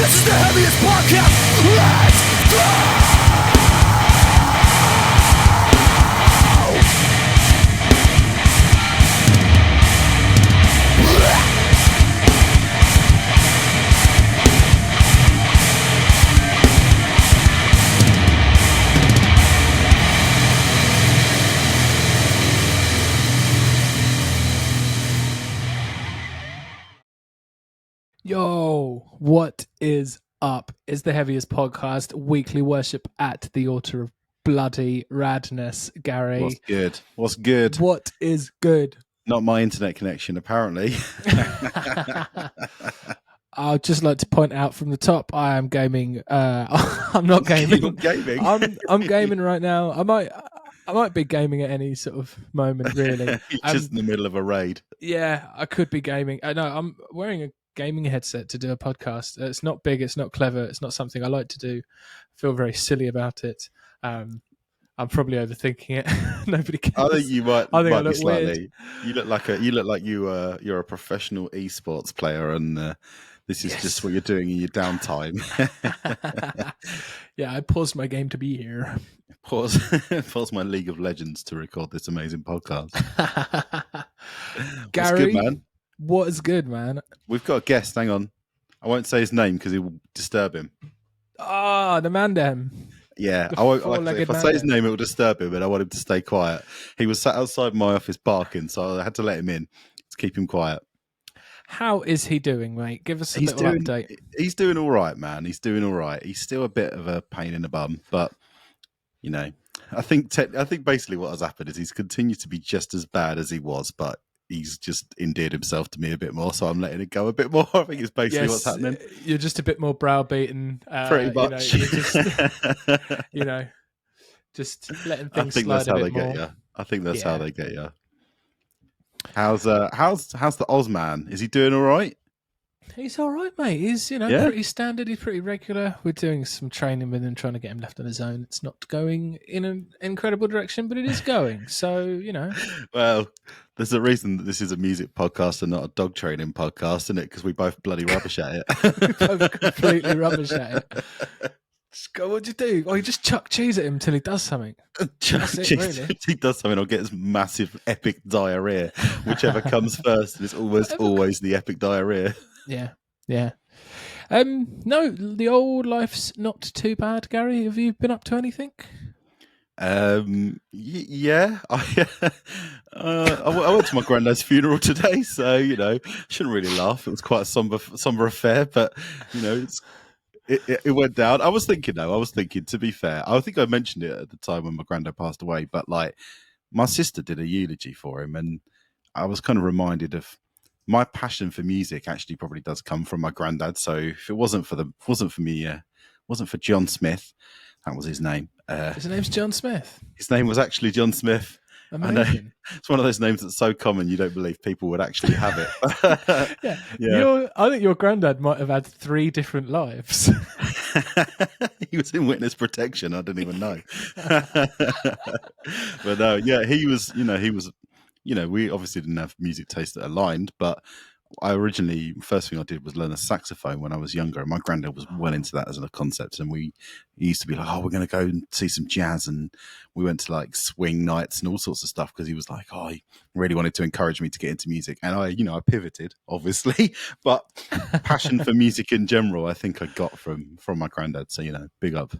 This is the heaviest podcast. Let's go! Yo, what is up? It's the Heavyist podcast, weekly worship at the altar of bloody radness. Gary, What's good? What's good? what is good? Not my internet connection, apparently. I'd just like to point out from the top, I am gaming. I'm not gaming. You're gaming. I'm gaming right now. I might be gaming at any sort of moment, really. You're just in the middle of a raid. Yeah, I could be gaming. No, I'm wearing a gaming headset to do a podcast. It's not big, it's not clever, it's not something I like to do. I feel very silly about it. I'm probably overthinking it. Nobody cares. I think you might. I think I be look slightly. You look like you're a professional esports player, and this is just what you're doing in your downtime. Yeah, I paused my game to be here. Pause my League of Legends to record this amazing podcast. Gary, What's good, man? What is good, man? We've got a guest. Hang on, I won't say his name because it will disturb him. Ah, the Mandem. Yeah, The I won't. four-legged If I say his man. name, it will disturb him, and I want him to stay quiet. He was sat outside my office barking, so I had to let him in to keep him quiet. How is he doing, mate? Give us a little update. He's doing all right, man. He's doing all right. He's still a bit of a pain in the bum, but you know, I think basically what has happened is he's continued to be just as bad as he was, but he's just endeared himself to me a bit more, so I'm letting it go a bit more. I think it's basically what's happening. You're just a bit more browbeaten. Pretty much. You know, just letting things I think slide that's how a they bit get more. you. I think that's how they get you. How's the Oz man? Is he doing all right? He's all right, mate. He's pretty standard. He's pretty regular. We're doing some training with him, trying to get him left on his own. It's not going in an incredible direction, but it is going. So Well, there's a reason that this is a music podcast and not a dog training podcast, isn't it? Because we both bloody rubbish at it. we both completely rubbish at it. Just go, what'd you do? Oh, you just chuck cheese at him until he does something. That's it, really. If he does something, I'll get his massive epic diarrhea, whichever comes first. And it's almost always the epic diarrhea. Yeah. No, the old life's not too bad, Gary. Have you been up to anything? Yeah. I went to my granddad's funeral today, so shouldn't really laugh. It was quite a somber affair, but it went down. I was thinking, to be fair, I think I mentioned it at the time when my granddad passed away, but like my sister did a eulogy for him, and I was kind of reminded of my passion for music actually probably does come from my granddad. So if it wasn't for John Smith, that was his name. His name's John Smith. His name was actually John Smith. Amazing. It's one of those names that's so common you don't believe people would actually have it. Yeah. I think your granddad might have had 3 different lives. He was in witness protection. I didn't even know. But no, yeah, he was. We obviously didn't have music taste that aligned, but first thing I did was learn a saxophone when I was younger, and my granddad was well into that as a concept, and he used to be like, oh, we're going to go and see some jazz, and we went to like swing nights and all sorts of stuff, because he was like, oh, he really wanted to encourage me to get into music, and I pivoted, obviously, but passion for music in general, I think I got from my granddad, so, big up.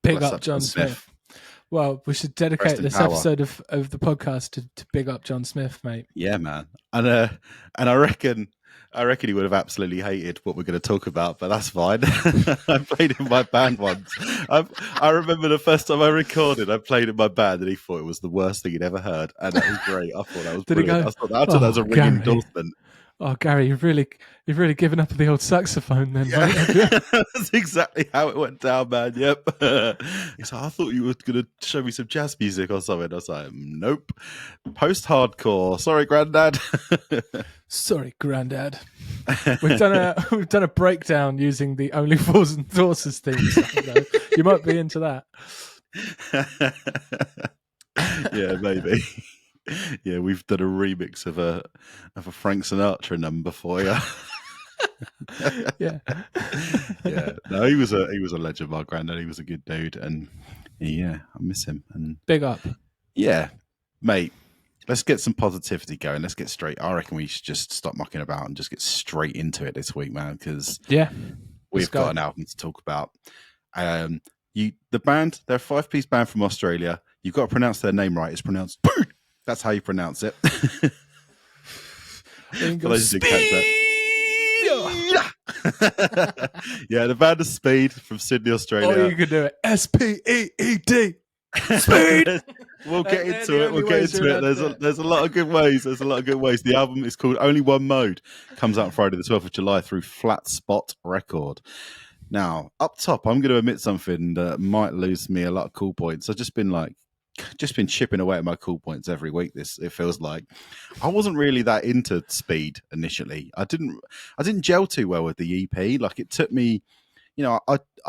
Big up John Smith. Well, we should dedicate this episode of the podcast to big up John Smith, mate. Yeah, man. And I reckon he would have absolutely hated what we're going to talk about, but that's fine. I played in my band once. I remember the first time I recorded, I played in my band, and he thought it was the worst thing he'd ever heard, and that was great. I thought that was brilliant. I thought that was a ringing endorsement. Oh, Gary, you've really given up the old saxophone then, yeah. mate. That's exactly how it went down, man. Yep. He's like, I thought you were going to show me some jazz music or something. I was like, nope. Post-hardcore. Sorry, Granddad. Sorry, Granddad. We've done a breakdown using the Only Fools and Horses theme song. You might be into that. Yeah, maybe. Yeah, we've done a remix of a Frank Sinatra number for you. Yeah. Yeah. No, he was a legend, my granddad. He was a good dude, and yeah, I miss him. And Big up. yeah, mate. Let's get some positivity going. Let's get straight. I reckon we should just stop mucking about and just get straight into it this week, man, because Yeah. we've got an album to talk about. The band, they're a 5-piece band from Australia. You've got to pronounce their name right. It's pronounced Boo. That's how you pronounce it. Yeah, the band is Speed from Sydney, Australia. Oh, you can do it. SPEED. Speed. We'll get into it. We'll get into it. There's a lot of good ways. The album is called Only One Mode. Comes out on Friday the 12th of July through Flat Spot Record. Now, up top, I'm going to admit something that might lose me a lot of cool points. I've just been chipping away at my cool points every week. It feels like I wasn't really that into Speed initially. I didn't gel too well with the EP. Like, it took me, I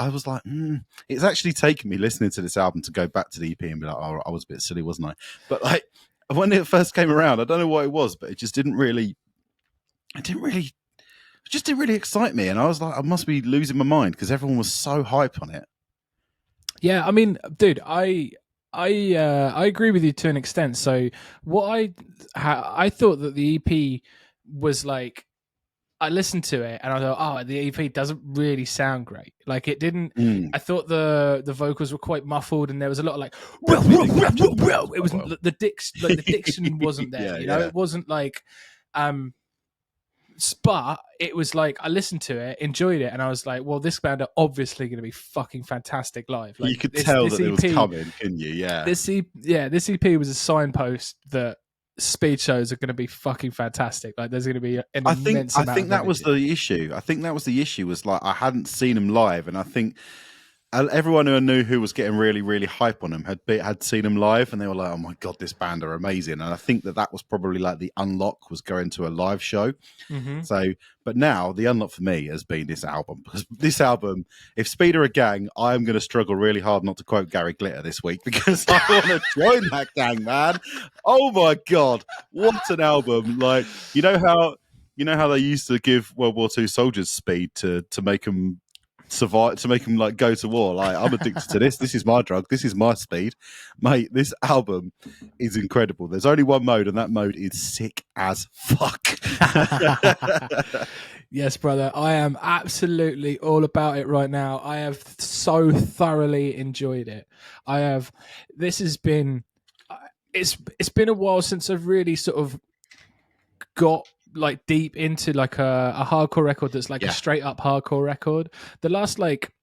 was like, it's actually taken me listening to this album to go back to the EP and be like, oh, I was a bit silly, wasn't I? But like when it first came around, I don't know what it was, but it just didn't really excite me. And I was like, I must be losing my mind because everyone was so hype on it. Yeah, I mean, dude, I agree with you to an extent. So what I thought that the EP was like, I listened to it and I thought, oh, the EP doesn't really sound great. Like it didn't. I thought the vocals were quite muffled and there was a lot of like, it was the diction wasn't there. It wasn't like, but it was like I listened to it, enjoyed it, and I was like, well, this band are obviously going to be fucking fantastic live. Like, you could tell that it was coming, couldn't you? Yeah. This EP was a signpost that Speed shows are going to be fucking fantastic. Like, there's going to be an immense amount. I think that was the issue. Was like I hadn't seen them live, and I think everyone who I knew who was getting really, really hype on them had seen them live, and they were like, "Oh my god, this band are amazing!" And I think that was probably like the unlock was going to a live show. Mm-hmm. So, but now the unlock for me has been this album, because this album, if Speed are a gang, I'm going to struggle really hard not to quote Gary Glitter this week because I want to join that gang, man. Oh my god, what an album! Like, you know how they used to give World War II soldiers speed to make them survive, to make them like go to war. Like, I'm addicted to this. This is my drug. This is my speed, mate. This album is incredible. There's only one mode, and that mode is sick as fuck. Yes, brother. I am absolutely all about it right now. I have so thoroughly enjoyed it. This has been. It's been a while since I've really sort of got like deep into like a hardcore record that's like a straight up hardcore record. The last, like,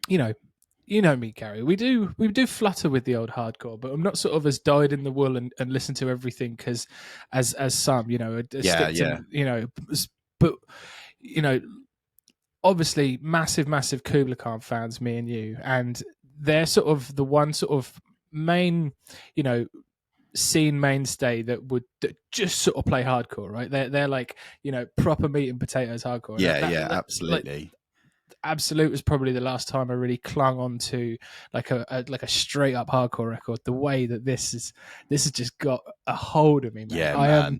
you know me, Gary. We do flutter with the old hardcore, but I'm not sort of as dyed in the wool and listen to everything because as some, but obviously massive Kubla Khan fans, me and you, and they're sort of the one sort of main, scene mainstay that just sort of play hardcore, right? They're like, proper meat and potatoes hardcore. Absolutely. Like, Absolute was probably the last time I really clung on to like a straight up hardcore record. The way that this has just got a hold of me, man. Yeah,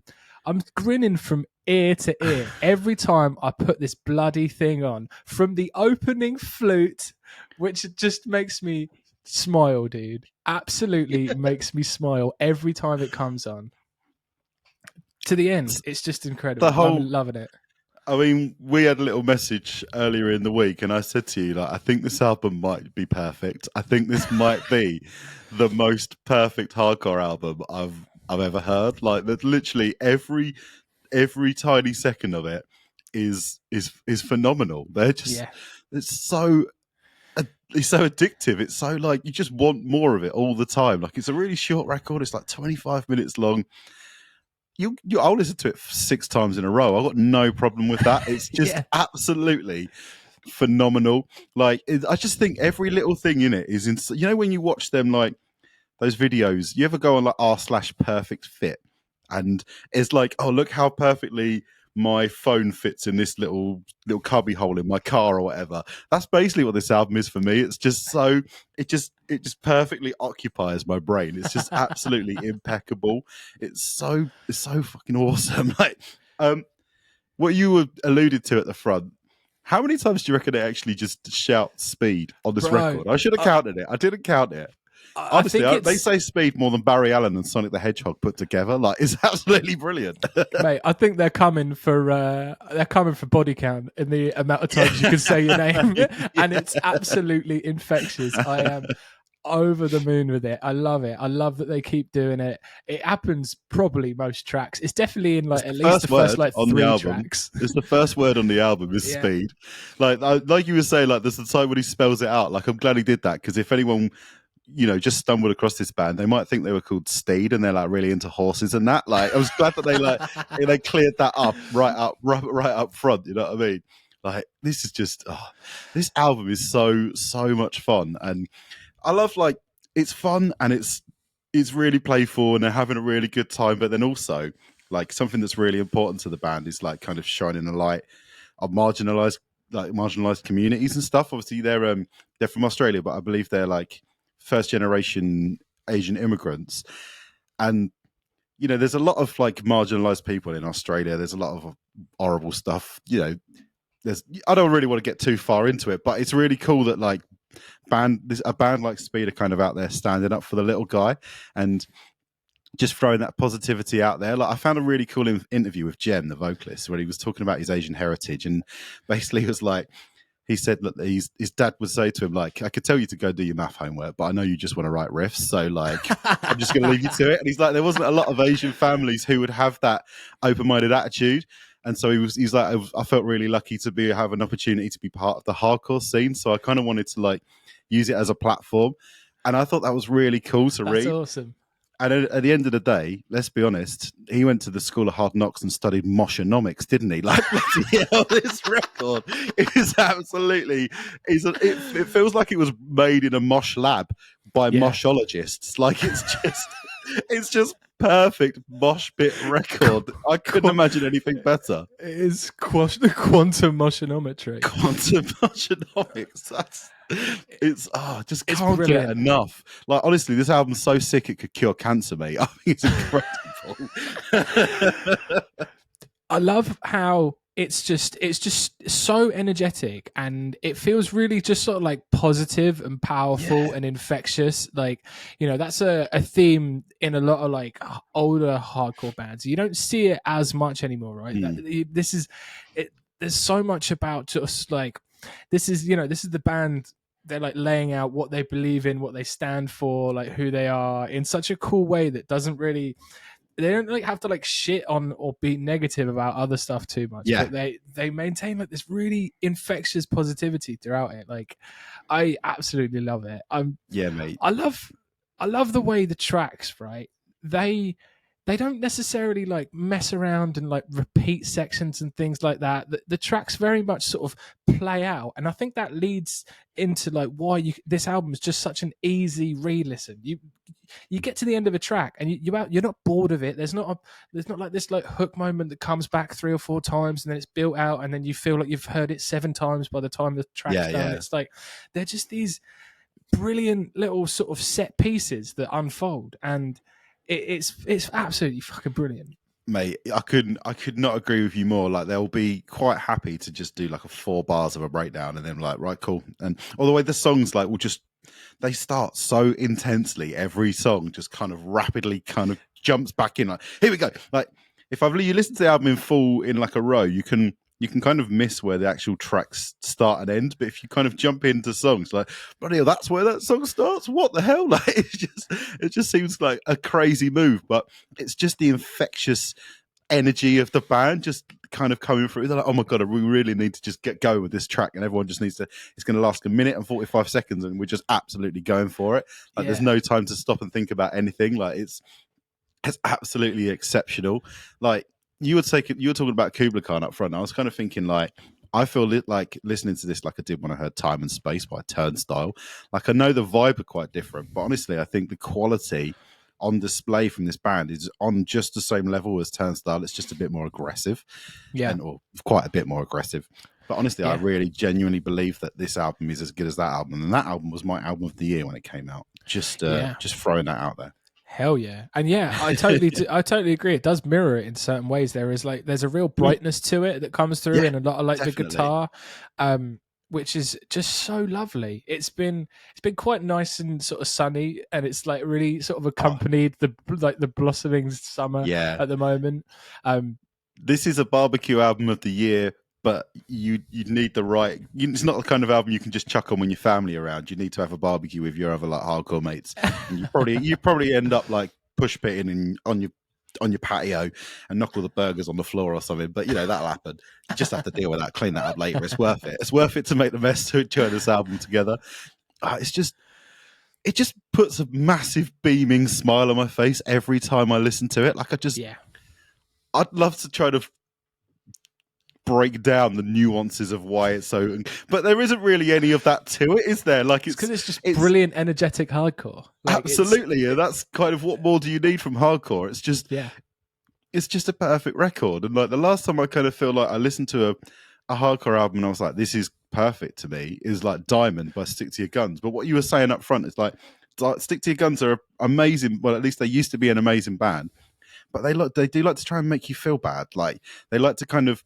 I'm grinning from ear to ear every time I put this bloody thing on, from the opening flute, which just makes me smile, dude. Absolutely makes me smile every time it comes on. To the end, it's just incredible. I'm loving it. I mean, we had a little message earlier in the week, and I said to you, like, I think this album might be perfect. I think this might be the most perfect hardcore album I've ever heard. Like, that, literally every tiny second of it is phenomenal. They're just it's so addictive. It's so like you just want more of it all the time. Like, it's a really short record. It's like 25 minutes long. I'll listen to it 6 times in a row. I've got no problem with that. It's just absolutely phenomenal. Like, I just think every little thing in it is when you watch them, like those videos, you ever go on like r/perfect fit, and it's like, oh, look how perfectly my phone fits in this little cubby hole in my car or whatever. That's basically what this album is for me. It's just so it just perfectly occupies my brain. It's just absolutely impeccable. It's so fucking awesome. Like, what you were alluded to at the front. How many times do you reckon they actually just shout speed on this Bro, record? I should have counted it. I didn't count it. I Honestly, think they it's, say speed more than Barry Allen and Sonic the Hedgehog put together. Like, it's absolutely brilliant. mate. I think they're coming for body count in the amount of times you can say your name, and it's absolutely infectious. I am over the moon with it. I love it. I love that they keep doing it. It happens probably most tracks. It's definitely in like at least the first like on 3 the album. tracks. It's the first word on the album is Yeah. speed. Like you were saying, like there's the time when he spells it out. Like I'm glad he did that because if anyone, just stumbled across this band, they might think they were called Steed and they're like really into horses and that. Like I was glad that they cleared that up right up front. You know what I mean? Like this is just this album is so much fun, and I love like it's fun and it's really playful and they're having a really good time. But then also like something that's really important to the band is like kind of shining a light on marginalized communities and stuff. Obviously they're from Australia, but I believe they're like first generation Asian immigrants, and there's a lot of like marginalized people in Australia. There's a lot of horrible stuff. I don't really want to get too far into it, but it's really cool that like a band like Speed are kind of out there standing up for the little guy and just throwing that positivity out there. Like I found a really cool interview with Jem, the vocalist, where he was talking about his Asian heritage, and basically he was like, he said that his dad would say to him, like, I could tell you to go do your math homework, but I know you just want to write riffs. So, like, I'm just going to leave you to it. And he's like, there wasn't a lot of Asian families who would have that open-minded attitude. And so he's like, I felt really lucky to have an opportunity to be part of the hardcore scene. So I kind of wanted to, like, use it as a platform. And I thought that was really cool to read. That's awesome. And at the end of the day, let's be honest, he went to the School of Hard Knocks and studied moshonomics, didn't he? Like, this record is absolutely, it feels like it was made in a mosh lab by moshologists. Like, it's just perfect mosh pit record. I couldn't imagine anything better. It is the quantum moshonometry. Quantum moshonomics. It's just It's can't brilliant. get enough. Like honestly, this album's so sick it could cure cancer, mate. I think it's incredible. I love how it's just so energetic, and it feels really just sort of like positive and powerful and infectious. Like, that's a theme in a lot of like older hardcore bands. You don't see it as much anymore, right? This is it. There's so much about just like this is the band. They're like laying out what they believe in, what they stand for, like who they are in such a cool way that doesn't really, they don't like have to like shit on or be negative about other stuff too much. Yeah. But they maintain like this really infectious positivity throughout it. Like I absolutely love it. Mate. I love the way the tracks, right? They don't necessarily like mess around and like repeat sections and things like that. The tracks very much sort of play out, and I think that leads into like why this album is just such an easy re-listen. You get to the end of a track and you're not bored of it. There's not like this like hook moment that comes back 3 or 4 times and then it's built out and then you feel like you've heard it 7 times by the time the track's done. Yeah. It's like they're just these brilliant little sort of set pieces that unfold, and it's absolutely fucking brilliant, mate. I could not agree with you more. Like they'll be quite happy to just do like a 4 bars of a breakdown and then like, right, cool. And all the way the songs like they start so intensely. Every song just kind of rapidly kind of jumps back in. Like, here we go. Like if you listen to the album in full in like a row, you can kind of miss where the actual tracks start and end. But if you kind of jump into songs like, bloody hell, that's where that song starts. What the hell? Like it just seems like a crazy move, but it's just the infectious energy of the band just kind of coming through. They're like, oh my God, we really need to just get going with this track. And everyone just needs to, it's going to last 1 minute and 45 seconds. And we're just absolutely going for it. Like there's no time to stop and think about anything. Like it's absolutely exceptional. Like, you were talking about Kubla Khan up front. I was kind of thinking, like, I feel like listening to this like I did when I heard Time and Space by Turnstile. Like, I know the vibe are quite different, but honestly, I think the quality on display from this band is on just the same level as Turnstile. It's just a bit more aggressive, or quite a bit more aggressive. But honestly, I really genuinely believe that this album is as good as that album, and that album was my album of the year when it came out. Just throwing that out there. Hell yeah, and yeah, I totally agree. It does mirror it in certain ways. There's a real brightness to it that comes through Yeah, in a lot of like definitely. the guitar, which is just so lovely. It's been quite nice and sort of sunny, and it's like really sort of accompanied the blossoming summer Yeah. at the moment. This is a barbecue album of the year, but you need the right. It's not the kind of album you can just chuck on when your family around. You need to have a barbecue with your other like hardcore mates, and you probably end up like push pitting on your patio and knock all the burgers on the floor or something. But you know that'll happen. You just have to deal with that. Clean that up later. It's worth it. It's worth it to make the mess to enjoy this album together. It just puts a massive beaming smile on my face every time I listen to it. Like I'd love to try to break down the nuances of why it's so, but there isn't really any of that to it, is there? Like it's because it's just brilliant, energetic hardcore. Like, absolutely, yeah. That's kind of what more do you need from hardcore? It's just, it's just a perfect record. And like the last time I kind of feel like I listened to a hardcore album and I was like, this is perfect to me, is like Diamond by Stick to Your Guns. But what you were saying up front is like Stick to Your Guns are amazing. Well, at least they used to be an amazing band. But they do like to try and make you feel bad. Like they like to kind of,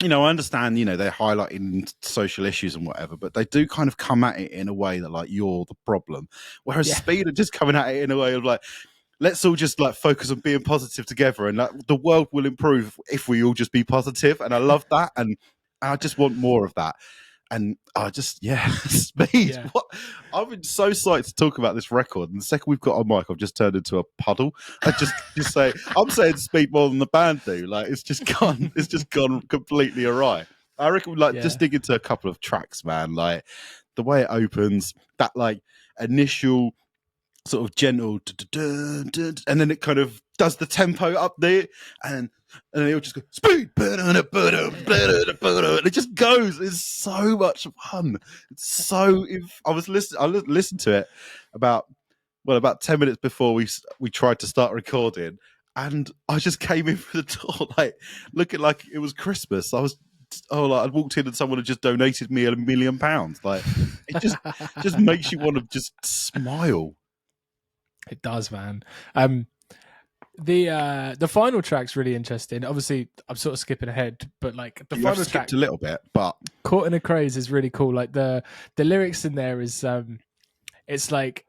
I understand, they're highlighting social issues and whatever, but they do kind of come at it in a way that like you're the problem. Whereas Speed are just coming at it in a way of like, let's all just like focus on being positive together, and like the world will improve if we all just be positive. And I love that, and I just want more of that. And I just, Speed. Yeah. What? I've been so psyched to talk about this record. And the second we've got on mic, I've just turned into a puddle. I just say, I'm saying Speed more than the band do. Like, it's just gone completely awry. I reckon, just dig into a couple of tracks, man. Like, the way it opens, that, like, initial sort of gentle, and then it kind of does the tempo up there, and it'll just go Speed, and it just goes. It's so much fun. It's so. I listened to it about 10 minutes before we tried to start recording, and I just came in through the door like looking like it was Christmas. I'd walked in and someone had just donated me £1 million. Like it just makes you want to just smile. It does, man. The final track's really interesting. Obviously, I'm sort of skipping ahead, but like the final track a little bit, but Caught in a Craze is really cool. Like the lyrics in there is it's like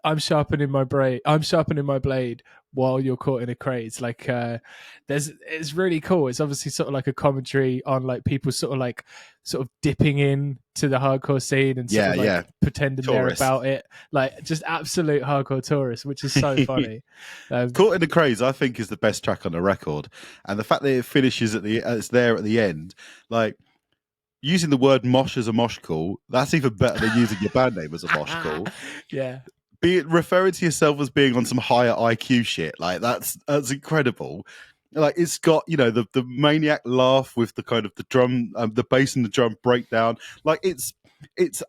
I'm sharpening my blade while you're caught in a craze. Like it's really cool. It's obviously sort of like a commentary on like people sort of dipping in to the hardcore scene and sort of like pretending tourists. They're about it. Like just absolute hardcore tourists, which is so funny. Caught in a Craze, I think, is the best track on the record, and the fact that it finishes it's there at the end, like. Using the word mosh as a mosh call, that's even better than using your band name as a mosh call. Yeah. Referring to yourself as being on some higher IQ shit, like that's incredible. Like it's got, the maniac laugh with the kind of the drum, the bass and the drum breakdown. Like it's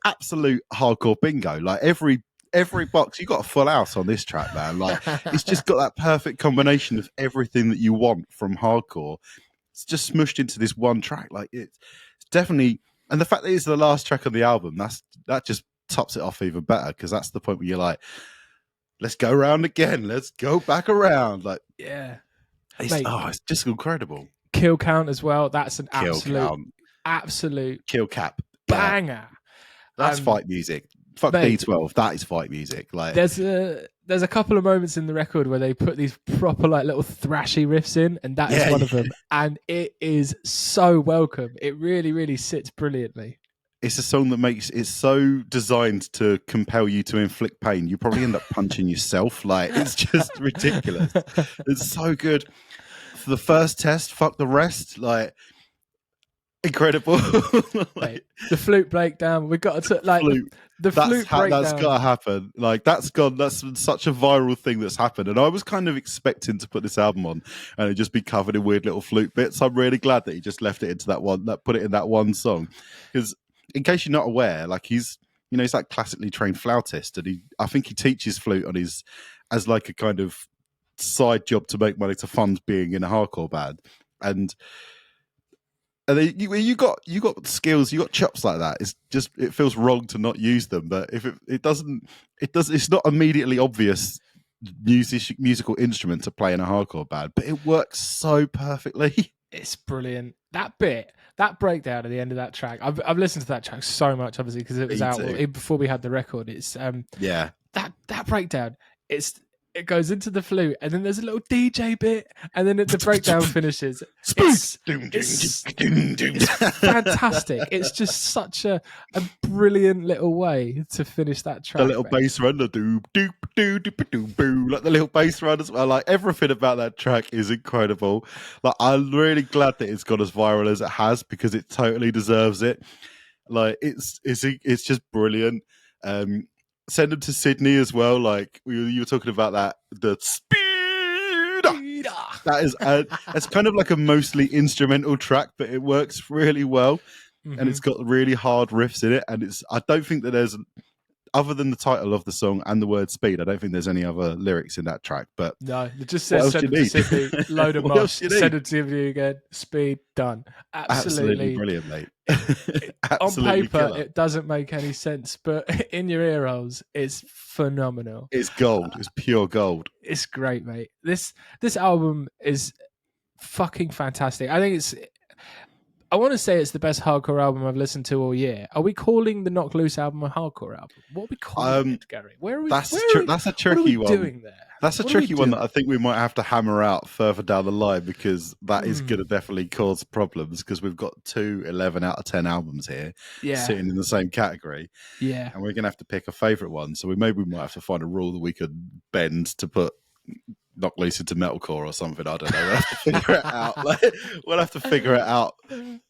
absolute hardcore bingo. Like every box, you got a full house on this track, man. Like it's just got that perfect combination of everything that you want from hardcore. It's just smushed into this one track. Like it's definitely, and the fact that it's the last track on the album, that just tops it off even better, because that's the point where you're like, let's go around again, let's go back around. Like, it's just incredible. Kill count as well. That's an absolute kill cap banger. That's fight music. Fuck D12. That is fight music. Like there's a couple of moments in the record where they put these proper like little thrashy riffs in, and that is one of them. And it is so welcome. It really, really sits brilliantly. It's a song that it's so designed to compel you to inflict pain. You probably end up punching yourself. Like it's just ridiculous. It's so good. For the first test, fuck the rest. Like incredible. Like, the flute breakdown. We got to like flute. The flute breakdown. That's gotta happen. Like that's been such a viral thing that's happened. And I was kind of expecting to put this album on and it'd just be covered in weird little flute bits. I'm really glad that he just left it into put it in that one song. Because in case you're not aware, like he's like classically trained flautist, and I think he teaches flute on as like a kind of side job to make money to fund being in a hardcore band. And then you got skills, you got chops like that. It's just, it feels wrong to not use them. But if it's not immediately obvious musical instrument to play in a hardcore band, but it works so perfectly. It's brilliant. That bit, that breakdown at the end of that track. I've listened to that track so much, obviously, because it was Me out too. before we had the record. It's Yeah. that breakdown. It goes into the flute, and then there's a little DJ bit, and then the breakdown finishes. It's fantastic. It's just such a brilliant little way to finish that track. The little bass run, the doop doop doop doop doop boo, like the little bass run as well. Like everything about that track is incredible. Like I'm really glad that it's got as viral as it has, because it totally deserves it. Like it's just brilliant. Send them to Sydney as well. Like you were talking about that, the speed. That is, it's kind of like a mostly instrumental track, but it works really well, and it's got really hard riffs in it. And I don't think that there's, other than the title of the song and the word speed, I don't think there's any other lyrics in that track. But no, it just says send it to Sydney, load of mosh, send it to you again, speed, done. Absolutely brilliant, mate. On paper, it doesn't make any sense, but in your ear holes, it's phenomenal. It's gold. It's pure gold. It's great, mate. This album is fucking fantastic. I think I want to say it's the best hardcore album I've listened to all year. Are we calling the Knock Loose album a hardcore album? What are we calling it, Gary? Where are we? That's a tricky one. Doing there? That's a tricky one that I think we might have to hammer out further down the line, because that is going to definitely cause problems, because we've got 2 11 out of 10 albums here sitting in the same category. Yeah. And we're going to have to pick a favourite one. So we might have to find a rule that we could bend to put Knock Loose into metalcore or something. I don't know. We'll have to figure it out. We'll have to figure it out.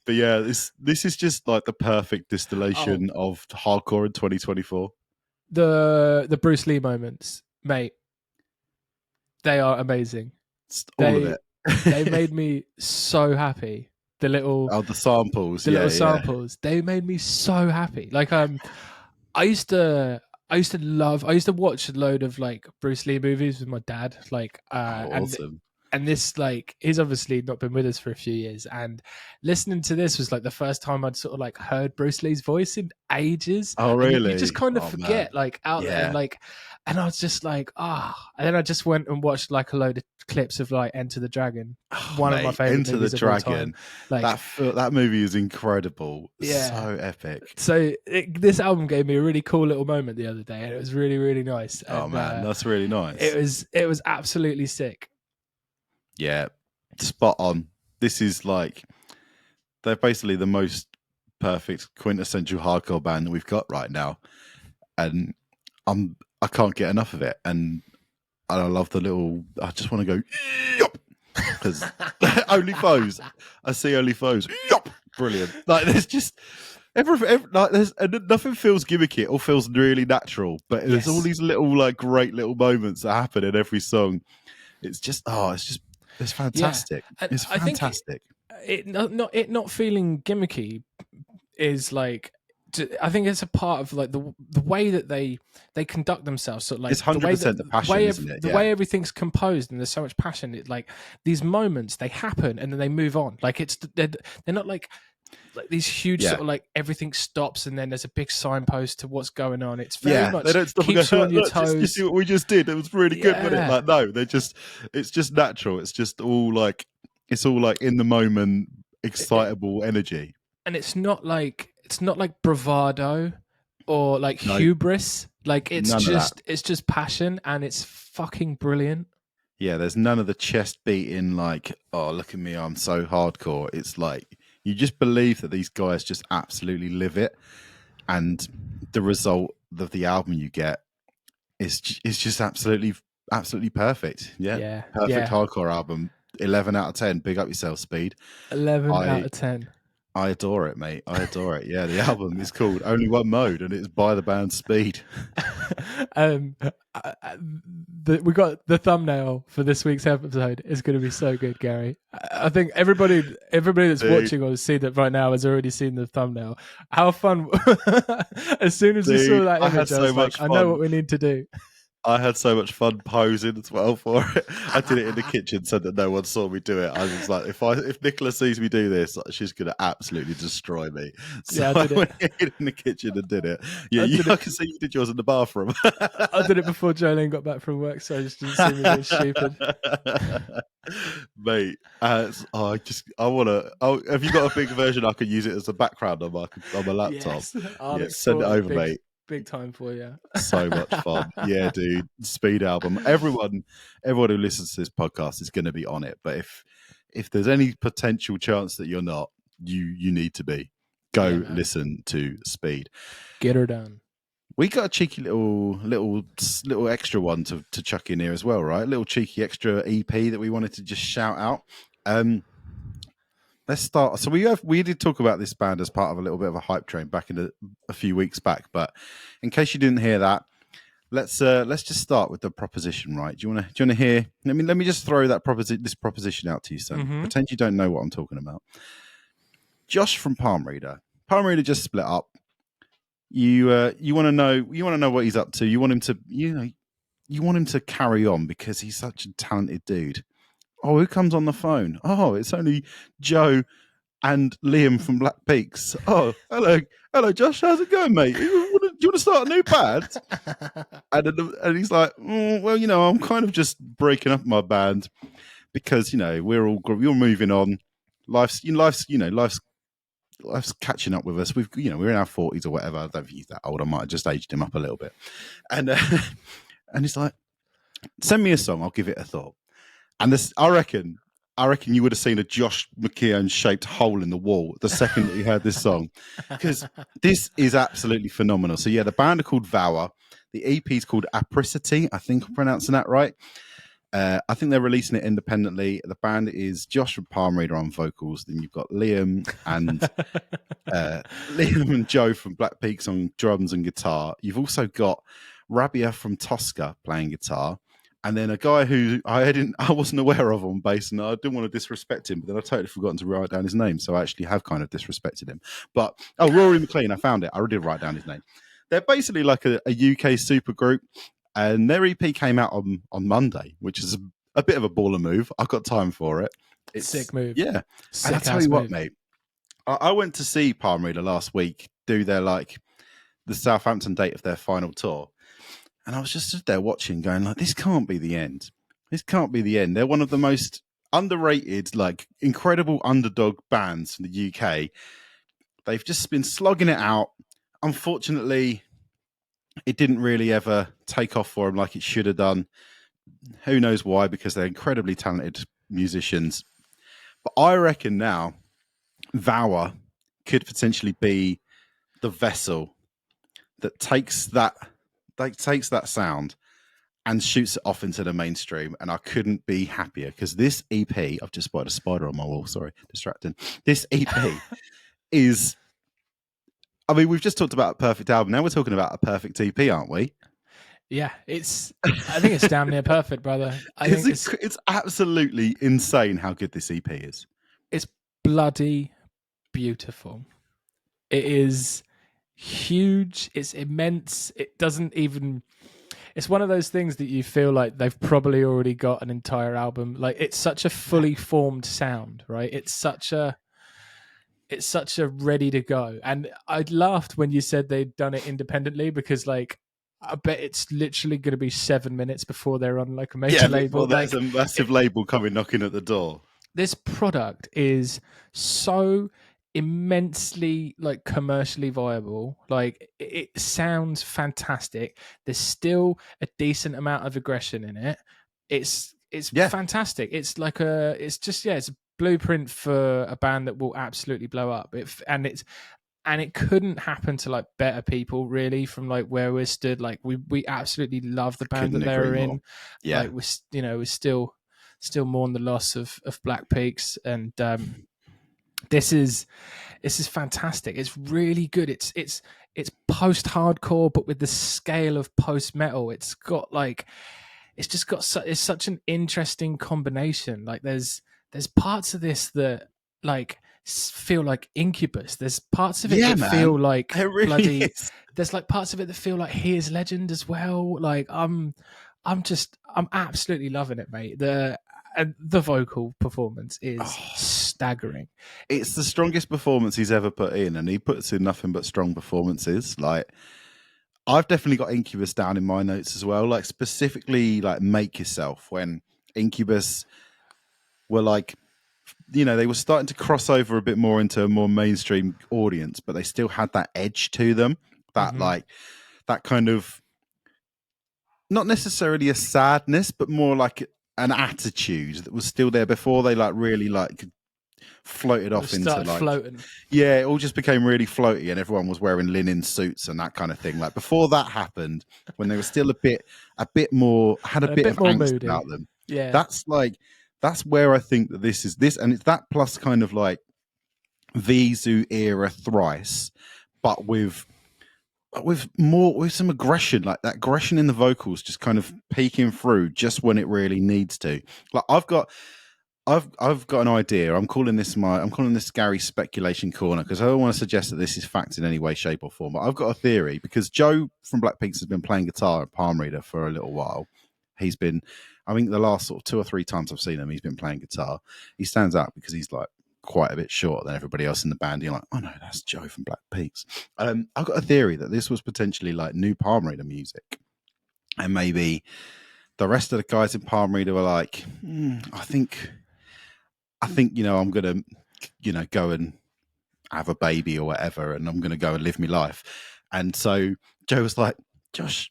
But yeah, this is just like the perfect distillation of hardcore in 2024. The Bruce Lee moments, mate. They are amazing. All of it. They made me so happy. The samples. Samples. They made me so happy. Like I used to watch a load of like Bruce Lee movies with my dad. Like awesome. And this, like, he's obviously not been with us for a few years, and listening to this was like the first time I'd sort of like heard Bruce Lee's voice in ages. Oh, really? You just kind of forget, man. Like out there, like, and I was just like, and then I just went and watched like a load of clips of like Enter the Dragon, one of my favorite Enter movies the of all Dragon. time. Like that movie is incredible. Yeah, so epic. So this album gave me a really cool little moment the other day, and it was really, really nice. Oh man, that's really nice. It was absolutely sick. Yeah, spot on. This is like, they're basically the most perfect quintessential hardcore band that we've got right now, and I can't get enough of it. And I love the little. I just want to go because Only Foes. I see Only Foes. Brilliant. Like there's just everything. Like nothing feels gimmicky. It all feels really natural. But there's all these little like great little moments that happen in every song. It's just it's fantastic. Yeah. It's fantastic. It not feeling gimmicky is like, I think it's a part of like the way that they conduct themselves. So like it's 100% the passion, isn't it? The way everything's composed, and there's so much passion. It, like these moments, they happen and then they move on. Like they're not like these huge sort of like everything stops and then there's a big signpost to what's going on. It's very much they don't stop keeps you on your toes. You see what we just did? It was really good, wasn't it? Like no, it's just natural. It's just all like in the moment, excitable energy. And it's not like bravado or like hubris. Like it's just passion, and it's fucking brilliant. Yeah, there's none of the chest beating like, oh look at me, I'm so hardcore. It's like you just believe that these guys just absolutely live it, and the result of the album you get is just absolutely perfect. Yeah. Perfect hardcore album. 11 out of 10. Big up yourself, Speed. 11 out of 10. I adore it, mate. I adore it. Yeah, the album is called Only One Mode, and it's by the band Speed. We got the thumbnail for this week's episode. Is going to be so good, Gary. I think everybody that's watching or has seen it right now has already seen the thumbnail. How fun! As soon as we saw that image, I was like, I know what we need to do. I had so much fun posing as well for it. I did it in the kitchen so that no one saw me do it. I was like, if Nicola sees me do this, she's going to absolutely destroy me. So Yeah, I did it. went in the kitchen and did it. Yeah, I can see you did yours in the bathroom. I did it before Jolene got back from work, so I just didn't see me being stupid. Mate, I want to. Oh, have you got a big version? I could use it as a background on my laptop. Yes, I'll Yeah, send it over, mate. Big time for you. So much fun. Yeah, dude. Speed album. Everyone who listens to this podcast is going to be on it. But if there's any potential chance that you're not, you need to be. Go listen to Speed. Get her done. We got a cheeky little extra one to chuck in here as well, right? A little cheeky extra EP that we wanted to just shout out. Let's start. So we did talk about this band as part of a little bit of a hype train back in a few weeks back. But in case you didn't hear that, let's just start with the proposition, right? Do you want to hear? Let me just throw this proposition out to you, son. Mm-hmm. Pretend you don't know what I'm talking about. Josh from Palm Reader just split up. You want to know what he's up to. You want him to carry on because he's such a talented dude. Oh, who comes on the phone? Oh, it's only Joe and Liam from Black Peaks. Oh, hello, Josh. How's it going, mate? Do you want to start a new band? and he's like, well, I'm kind of just breaking up my band because we're moving on. Life's catching up with us. We're in our 40s or whatever. I don't think he's that old. I might have just aged him up a little bit. And he's like, send me a song. I'll give it a thought. And this, I reckon you would have seen a Josh McKeown shaped hole in the wall the second that you heard this song, because this is absolutely phenomenal. So yeah, the band are called VOWER. The EP is called Apricity. I think I'm pronouncing that right. I think they're releasing it independently. The band is Josh from Palm Reader on vocals. Then you've got Liam and Joe from Black Peaks on drums and guitar. You've also got Rabia from Tosca playing guitar. And then a guy who I wasn't aware of on bass, and I didn't want to disrespect him, but then I totally forgotten to write down his name, so I actually have kind of disrespected him. But Rory McLean, I found it. I did write down his name. They're basically like a UK supergroup, and their EP came out on Monday, which is a bit of a baller move. I've got time for it. It's sick move. Yeah, and I tell you what, mate. I went to see Palm Reader last week do their the Southampton date of their final tour. And I was just stood there watching, going this can't be the end. This can't be the end. They're one of the most underrated, incredible underdog bands in the UK. They've just been slogging it out. Unfortunately, it didn't really ever take off for them like it should have done. Who knows why, because they're incredibly talented musicians. But I reckon now, VOWER could potentially be the vessel that takes that sound and shoots it off into the mainstream, and I couldn't be happier because this EP, I've just spotted a spider on my wall, sorry, distracting. This EP is, we've just talked about a perfect album, now we're talking about a perfect EP, aren't we? Yeah, I think it's damn near perfect, brother. It's absolutely insane how good this EP is. It's bloody beautiful. It is huge. It's immense. It's one of those things that you feel like they've probably already got an entire album. It's such a fully formed sound, right? It's such a ready to go. And I laughed when you said they'd done it independently, because I bet it's literally going to be 7 minutes before they're on a major label. There's a massive label coming knocking at the door. This product is so immensely commercially viable. It sounds fantastic. There's still a decent amount of aggression in it. It's fantastic. It's it's a blueprint for a band that will absolutely blow up. It couldn't happen to better people, really, from where we're stood. We absolutely love the band that they're in. Yeah, we're still mourn the loss of Black Peaks, and this is fantastic. It's really good. It's post-hardcore, but with the scale of post-metal. It's got it's such an interesting combination. There's parts of this that feel like Incubus. There's parts of it that feel like it really bloody. is. there's like parts of it that feel like He Is Legend as well. Like I'm absolutely loving it, mate. The vocal performance is staggering. It's the strongest performance he's ever put in, and he puts in nothing but strong performances. Like, I've definitely got Incubus down in my notes as well. Like, specifically, like Make Yourself, when Incubus were like, you know, they were starting to cross over a bit more into a more mainstream audience, but they still had that edge to them. That like that kind of, not necessarily a sadness, but more like an attitude that was still there before they like really like floated off into like floating. Yeah, it all just became really floaty, and everyone was wearing linen suits and that kind of thing. Like, before that happened, when they were still a bit more, had a bit of more angst moody about them. Yeah, that's where I think that this, and it's that plus kind of like Vizu era Thrice, but with some aggression, like that aggression in the vocals just kind of peeking through just when it really needs to. Like, I've got an idea. I'm calling this Gary's speculation corner, because I don't want to suggest that this is fact in any way, shape, or form. But I've got a theory, because Joe from Black Peaks has been playing guitar at Palm Reader for a little while. He's been, I think the last sort of 2 or 3 times I've seen him, he's been playing guitar. He stands out because he's like quite a bit shorter than everybody else in the band. You're like, oh no, that's Joe from Black Peaks. I've got a theory that this was potentially like new Palm Reader music, and maybe the rest of the guys in Palm Reader were like, I think, you know, I'm gonna, you know, go and have a baby or whatever, and I'm gonna go and live my life. And so Joe was like, Josh,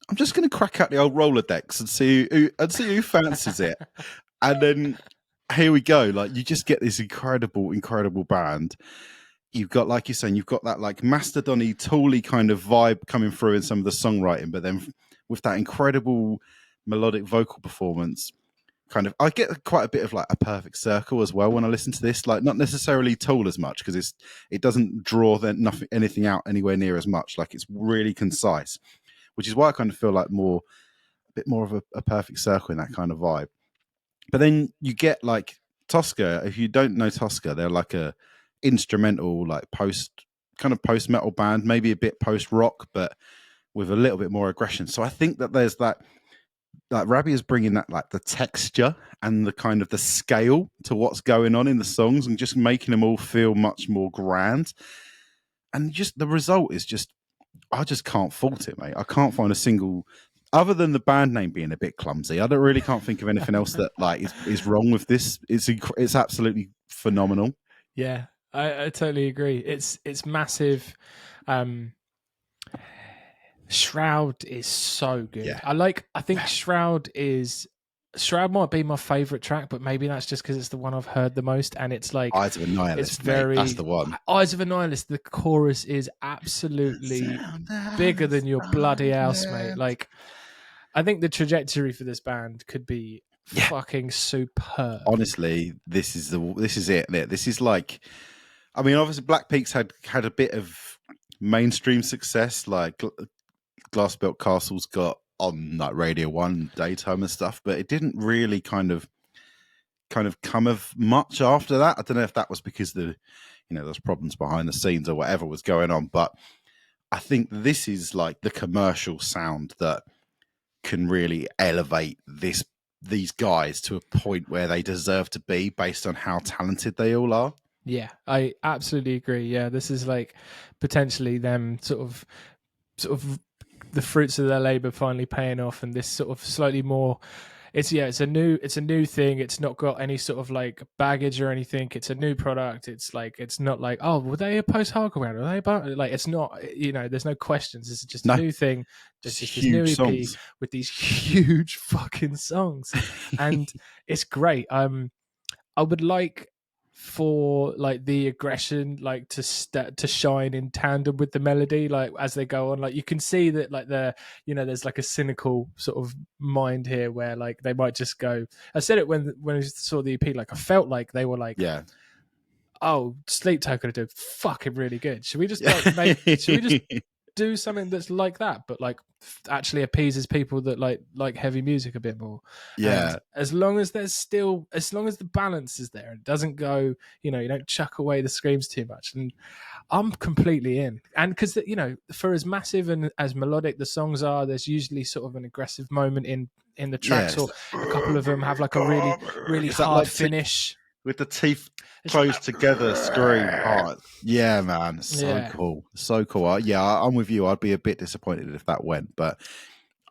I'm just gonna crack out the old Rolodex and see who fancies it. And then here we go. Like, you just get this incredible band. You've got, like you're saying, you've got that like mastodon-y, Tool-y kind of vibe coming through in some of the songwriting, but then with that incredible melodic vocal performance, kind of, I get quite a bit of like a perfect circle as well when I listen to this. Like, not necessarily Tool as much, because it doesn't draw anything out anywhere near as much. Like, it's really concise, which is why I kind of feel like a bit more of a perfect circle in that kind of vibe. But then you get like Tosca. If you don't know Tosca, they're like a instrumental, like post metal band, maybe a bit post rock, but with a little bit more aggression. So I think that there's that, like, Rabi is bringing that, like, the texture and the kind of the scale to what's going on in the songs, and just making them all feel much more grand. And just the result is just, I just can't fault it, mate. I can't find a single, other than the band name being a bit clumsy, I can't think of anything else that like is wrong with this. It's absolutely phenomenal. Yeah, I totally agree. It's massive. Shroud is so good. Yeah. I think Shroud might be my favorite track, but maybe that's just because it's the one I've heard the most, and it's like Eyes of a Nihilist. It's very, that's the one. Eyes of a Nihilist. The chorus is absolutely bigger than your bloody house, mate. Like, I think the trajectory for this band could be fucking superb. Honestly, this is it. This is like, I mean, obviously Black Peaks had a bit of mainstream success, like Glass Built Castles got on like Radio 1 daytime and stuff, but it didn't really kind of come of much after that. I don't know if that was because there's problems behind the scenes or whatever was going on, but I think this is like the commercial sound that can really elevate these guys to a point where they deserve to be based on how talented they all are. Yeah, I absolutely agree. Yeah, this is like potentially them sort of the fruits of their labor finally paying off, and this sort of slightly more, it's a new thing. It's not got any sort of like baggage or anything. It's a new product. It's not like, oh, were they a post-hardcore band? Are they about, like, it's not, there's no questions. It's just a new thing. Just this new EP songs with these huge fucking songs, and it's great. I would like for like the aggression like to shine in tandem with the melody, like as they go on. Like, you can see that like there's like a cynical sort of mind here where like they might just go, I said it when I saw the EP, like I felt like they were like, yeah, oh, Sleep Token are doing fucking really good. Should we just like should we just do something that's like that, but like actually appeases people that like heavy music a bit more. Yeah. And as long as the balance is there, it doesn't go, you don't chuck away the screams too much. And I'm completely in. And because, for as massive and as melodic the songs are, there's usually sort of an aggressive moment in the tracks, or a couple of them have like a really, really Is that hard like finish. with the teeth closed together, scream hard. Yeah, man. So Yeah. cool. So cool. I'm with you. I'd be a bit disappointed if that went, but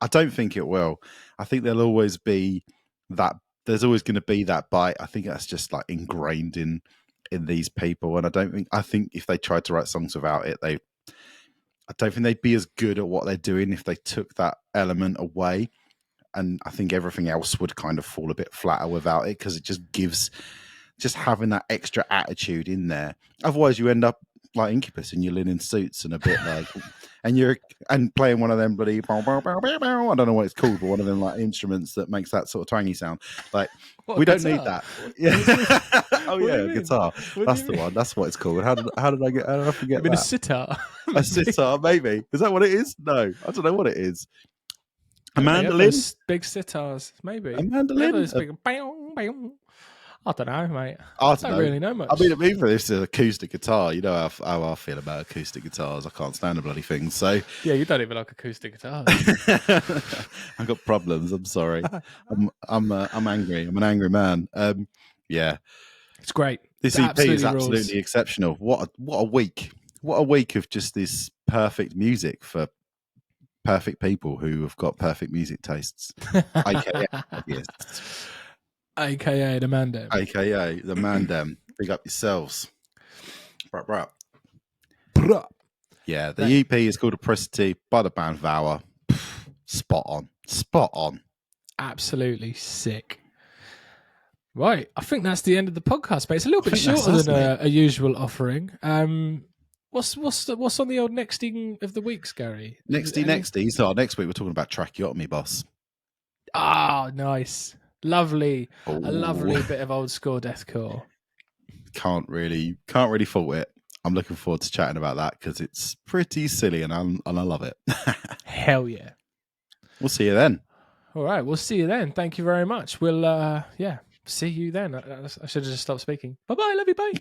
I don't think it will. I think there'll always be that. There's always going to be that bite. I think that's just like ingrained in these people. And I think if they tried to write songs without it, I don't think they'd be as good at what they're doing if they took that element away. And I think everything else would kind of fall a bit flatter without it, because it just gives, just having that extra attitude in there. Otherwise, you end up like Incubus in your linen suits and a bit like, and playing one of them bloody, I don't know what it's called, but one of them like instruments that makes that sort of twangy sound. Like, we don't need that. Yeah. Oh yeah, guitar. That's the one. That's what it's called. How did I forget that? A sitar. A sitar, maybe. Is that what it is? No, I don't know what it is. A mandolin? Those big sitars, maybe. A mandolin? I don't know, mate. I don't really know much. I mean, even if it's an acoustic guitar, you know how I feel about acoustic guitars. I can't stand the bloody thing. So yeah, you don't even like acoustic guitars. I've got problems. I'm sorry. I'm angry. I'm an angry man. Yeah, it's great. This EP is absolutely exceptional. What a week! What a week of just this perfect music for perfect people who have got perfect music tastes, aka Heavyist. AKA the Mandem. AKA the Mandem. Big up yourselves. Bruh. Yeah, the EP is called Apricity by the band VOWER. Spot on. Absolutely sick. Right, I think that's the end of the podcast, but it's a little bit shorter than a usual offering. What's on the old nexting of the weeks, Gary? Nexty. So next week we're talking about tracheotomy, boss. Ah, nice. Lovely. Ooh. A lovely bit of old school deathcore. Can't really fault it. I'm looking forward to chatting about that because it's pretty silly and I love it. Hell yeah. We'll see you then. All right, we'll see you then. Thank you very much. We'll see you then. I should have just stopped speaking. Bye-bye, love you, bye.